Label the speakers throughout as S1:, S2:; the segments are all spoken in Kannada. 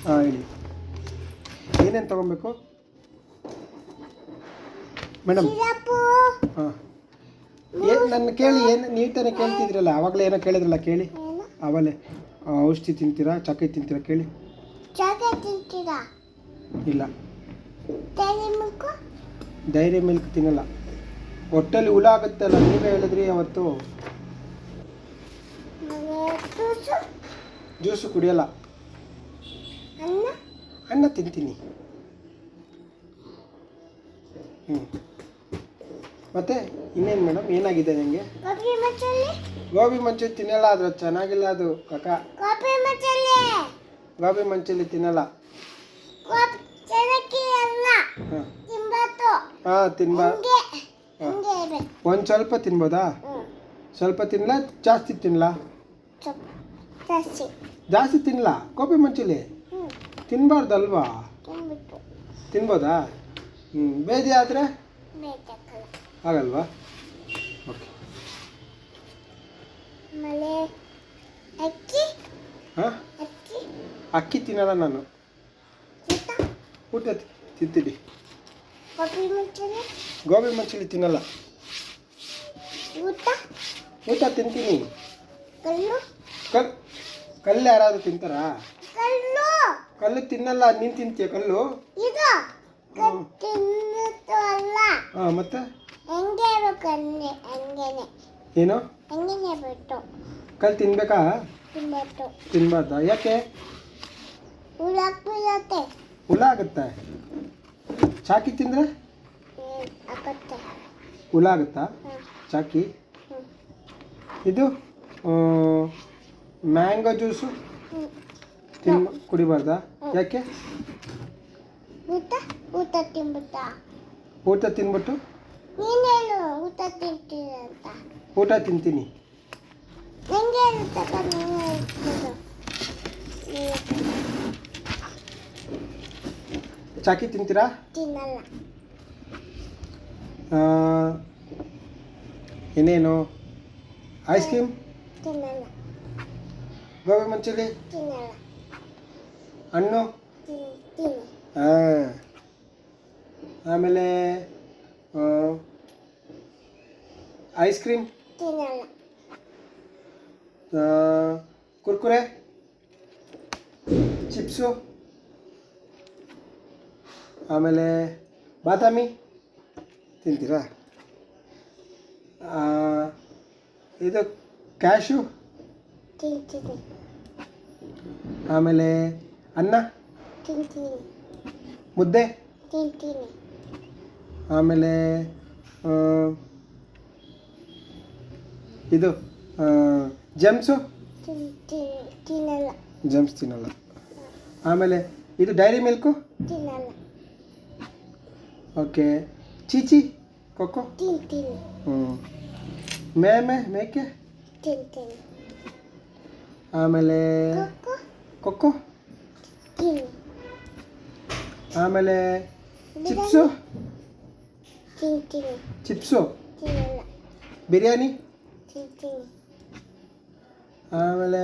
S1: ಹಾಂ ಹೇಳಿ ಏನೇನು ತೊಗೊಬೇಕು ಮೇಡಮ್? ಹಾಂ ಏನು ನನ್ನ ಕೇಳಿ, ಏನು ನೀವು ತಾನೇ ಕೇಳ್ತಿದ್ರಲ್ಲ ಆವಾಗಲೇ ಏನೋ ಕೇಳಿದ್ರಲ್ಲ ಕೇಳಿ. ಆವಾಗಲೇ ಔಷಧಿ ತಿಂತೀರಾ, ಚಾಕ್ಲೇಟ್ ತಿಂತೀರಾ ಕೇಳಿ. ಇಲ್ಲ, ಡೈರಿ ಮಿಲ್ಕ್ ತಿನ್ನಲ್ಲ. ಹೊಟ್ಟೆಲಿ ಹುಳ ಆಗುತ್ತಲ್ಲ, ನೀವೇ ಹೇಳಿದ್ರಿ ಅವತ್ತು. ಜ್ಯೂಸು ಕುಡಿಯಲ್ಲ. ಅನ್ನ ತಿಂತೀನಿ. ಮತ್ತೆ ಇನ್ನೇನು ಮೇಡಮ್, ಏನಾಗಿದೆ ನಿಮಗೆ? ಗೋಬಿ ಮಂಚೂರಿ ತಿನ್ನಲ್ಲ, ಅದು ಚೆನ್ನಾಗಿಲ್ಲ ಅದು ಕಾಕ. ಗೋಬಿ ಮಂಚೂರಿ ತಿನ್ನಲ್ಲ. ಹಾಂ ತಿನ್ಬಾರ್ದು. ಒಂದು ಸ್ವಲ್ಪ ತಿನ್ಬೋದಾ? ಸ್ವಲ್ಪ ತಿನ್ನಲ್ಲ, ಜಾಸ್ತಿ ತಿನ್ನಲ್ಲ? ಜಾಸ್ತಿ ತಿನ್ನಲ್ಲ. ಗೋಬಿ ಮಂಚೂರಿ ತಿನ್ನಬಾರ್ದಲ್ವಾ? ತಿನ್ಬೋದಾ? ಬೇದಿ ಆದರೆ ಆಗಲ್ವಾ? ಓಕೆ. ಹಾಂ ಅಕ್ಕಿ ತಿನ್ನಲ್ಲ ನಾನು. ಊಟ ತಿಂತೀನಿ. ಗೋಬಿ ಮಂಚೂರಿ ತಿನ್ನಲ್ಲ. ಊಟ ತಿಂತೀನಿ. ಕಲ್ಲು ಯಾರಾದರೂ ತಿಂತಾರಾ? ಕಲ್ಲು ತಿನ್ನಲ್ಲ. ನೀನು ತಿಂತೀಯ ಕಲ್ಲು? ಹಾಂ ಮತ್ತೆ ಏನು ಕಲ್ಲು ತಿನ್ಬೇಕಾ? ತಿನ್ಬಾರ್ದಾ? ಯಾಕೆ? ಹುಳ ಆಗುತ್ತಾ? ಚಾಕಿ ತಿಂದರೆ ಹುಳ ಆಗುತ್ತಾ? ಚಾಕಿ. ಇದು ಮ್ಯಾಂಗೋ ಜ್ಯೂಸು ಕುಡಿಬಾರ್ದಾ? ಯಾಕೆ? ಊಟ ತಿನ್ಬಿಟ್ಟು ಊಟ ತಿಂತೀನಿ. ಚಾಕಿ ತಿಂತೀರಾ? ಇನ್ನೇನು? Ice cream? ಗೋಬಿ ಮಂಚೂರಿ? ಹಣ್ಣು? ಹಾಂ. ಆಮೇಲೆ ಐಸ್ ಕ್ರೀಮ್? ಕುರ್ಕುರೆ? ಚಿಪ್ಸು? ಆಮೇಲೆ ಬಾದಾಮಿ ತಿಂತೀರಾ? ಇದು ಕ್ಯಾಶು? ಆಮೇಲೆ ಅನ್ನ? ಮುದ್ದೆ? ಆಮೇಲೆ ಇದು ಜಮ್ಸು? ಜಮ್ಸ್ ತಿನ್ನಲ್ಲ. ಆಮೇಲೆ ಇದು ಡೈರಿ ಮಿಲ್ಕು? ಓಕೆ. ಚೀಚಿ ಕೊಕ್ಕೋ? ಮೇಕೆ? ಆಮೇಲೆ ಕೊಕ್ಕೋ? ಆಮೇಲೆ ಚಿಪ್ಸು? ಚಿಪ್ಸು? ಬಿರಿಯಾನಿ? ಆಮೇಲೆ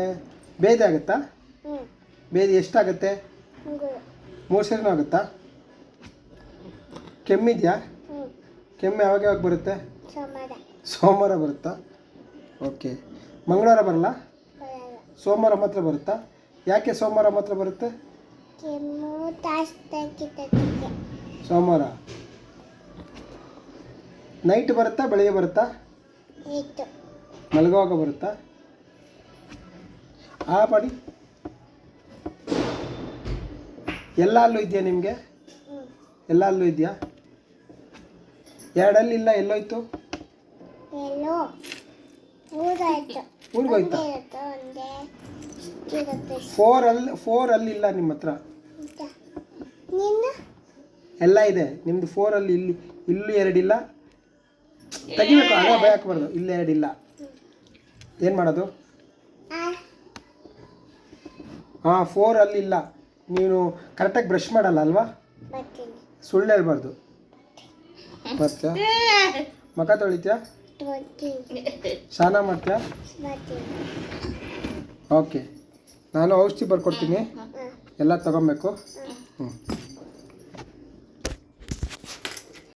S1: ಬೇದಿ ಆಗುತ್ತಾ? ಬೇದಿ ಎಷ್ಟಾಗುತ್ತೆ? 3 ಸರಿನೂ ಆಗುತ್ತಾ? ಕೆಮ್ಮಿದೆಯಾ? ಕೆಮ್ಮು ಯಾವಾಗ ಬರುತ್ತೆ? ಸೋಮವಾರ ಬರುತ್ತಾ? ಓಕೆ. ಮಂಗಳವಾರ ಬರಲ್ಲ? ಸೋಮವಾರ ಮಾತ್ರ ಬರುತ್ತಾ? ಯಾಕೆ ಸೋಮವಾರ ಮಾತ್ರ ಬರುತ್ತೆ? ಸೋಮವಾರ ನೈಟ್ ಬರುತ್ತಾ ಬೆಳಿಗ್ಗೆ ಬರುತ್ತಾ? ಮಲಗುವಾಗ ಬರುತ್ತಾ? ಮಾಡಿ ಎಲ್ಲ ಅಲ್ಲೂ ಇದೆಯಾ ನಿಮಗೆ? ಎಲ್ಲ ಅಲ್ಲೂ ಇದೆಯಾ? 2 ಇಲ್ಲ, ಎಲ್ಲೋಯ್ತು? ಊರಿಗೋಯ್ತಾ? 4 ಇಲ್ಲ ನಿಮ್ಮ ಹತ್ರ? ಎಲ್ಲ ಇದೆ ನಿಮ್ಮದು. 4 ಇಲ್ಲೂ 2 ಇಲ್ಲ. ತೆಗಿಬೇಕು, ಅದೇ ಭಯ ಹಾಕಬಾರ್ದು. ಇಲ್ಲೇ 2 ಇಲ್ಲ. ಏನು ಮಾಡೋದು? 4 ಇಲ್ಲ. ನೀನು ಕರೆಕ್ಟಾಗಿ ಬ್ರಷ್ ಮಾಡಲ್ಲ ಅಲ್ವಾ? ಸುಳ್ಳು ಹೇಳ್ಬಾರ್ದು. ಮತ್ತೆ ಮುಖ ತೊಳಿತೀಯಾ? ಸ್ನಾನ ಮಾಡ್ತೀಯಾ? ಓಕೆ. ನಾನು ಔಷಧಿ ಬರ್ಕೊಡ್ತೀನಿ. ಎಲ್ಲ ತೊಗೊಬೇಕು. ಹ್ಞೂ